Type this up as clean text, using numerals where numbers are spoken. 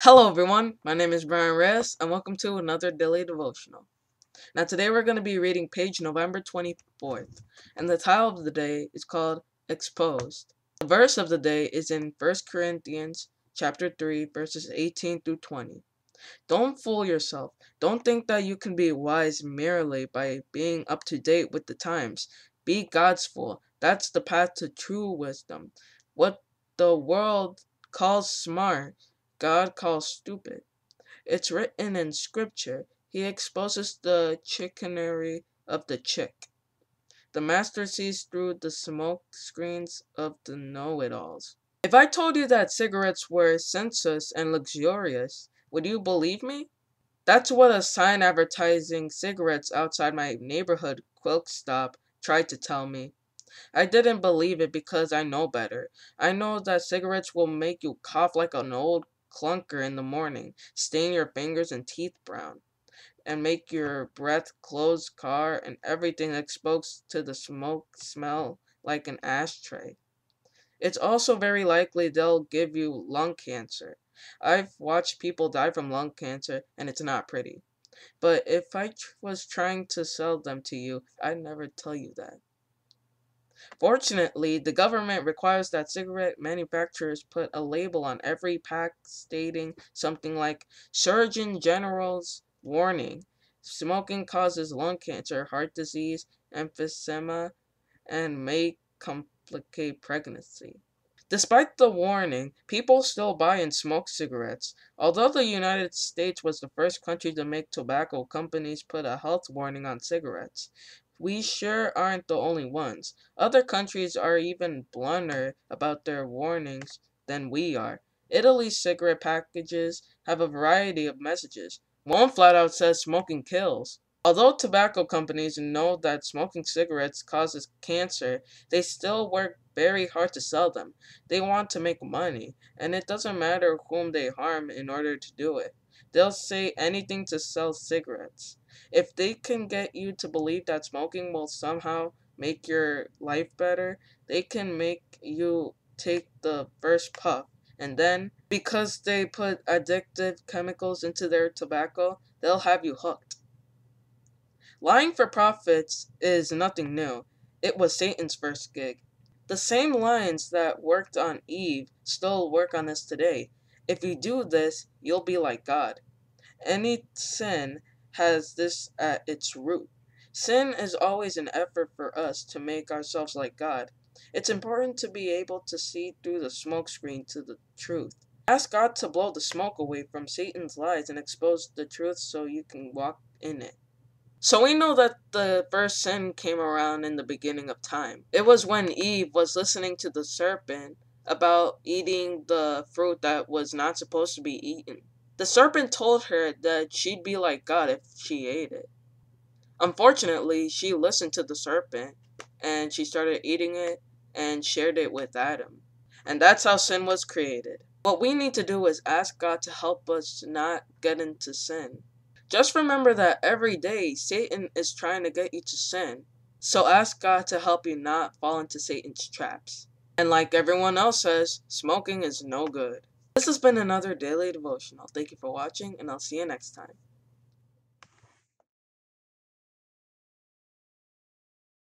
Hello everyone, my name is Brian Reyes and welcome to another Daily Devotional. Now today we're going to be reading page November 24th and the title of the day is called Exposed. The verse of the day is in 1 Corinthians chapter 3 verses 18 through 20. Don't fool yourself. Don't think that you can be wise merely by being up to date with the times. Be God's fool. That's the path to true wisdom. What the world calls smart, God calls stupid. It's written in scripture. He exposes the chicanery of the chick. The master sees through the smoke screens of the know-it-alls. If I told you that cigarettes were sensuous and luxurious, would you believe me? That's what a sign advertising cigarettes outside my neighborhood quick stop tried to tell me. I didn't believe it because I know better. I know that cigarettes will make you cough like an old clunker in the morning, stain your fingers and teeth brown, and make your breath close car and everything exposed to the smoke smell like an ashtray. It's also very likely they'll give you lung cancer. I've watched people die from lung cancer and it's not pretty. But if I was trying to sell them to you, I'd never tell you that. Fortunately, the government requires that cigarette manufacturers put a label on every pack stating something like Surgeon General's warning. Smoking causes lung cancer, heart disease, emphysema, and may complicate pregnancy. Despite the warning, people still buy and smoke cigarettes. Although the United States was the first country to make tobacco companies put a health warning on cigarettes, we sure aren't the only ones. Other countries are even blunter about their warnings than we are. Italy's cigarette packages have a variety of messages. One flat out says smoking kills. Although tobacco companies know that smoking cigarettes causes cancer, they still work very hard to sell them. They want to make money, and it doesn't matter whom they harm in order to do it. They'll say anything to sell cigarettes. If they can get you to believe that smoking will somehow make your life better, they can make you take the first puff. And then, because they put addictive chemicals into their tobacco, they'll have you hooked. Lying for profits is nothing new. It was Satan's first gig. The same lines that worked on Eve still work on us today. If you do this, you'll be like God. Any sin has this at its root. Sin is always an effort for us to make ourselves like God. It's important to be able to see through the smokescreen to the truth. Ask God to blow the smoke away from Satan's lies and expose the truth so you can walk in it. So we know that the first sin came around in the beginning of time. It was when Eve was listening to the serpent about eating the fruit that was not supposed to be eaten. The serpent told her that she'd be like God if she ate it. Unfortunately, she listened to the serpent and she started eating it and shared it with Adam. And that's how sin was created. What we need to do is ask God to help us not get into sin. Just remember that every day Satan is trying to get you to sin. So ask God to help you not fall into Satan's traps. And like everyone else says, smoking is no good. This has been another daily devotional. Thank you for watching, and I'll see you next time.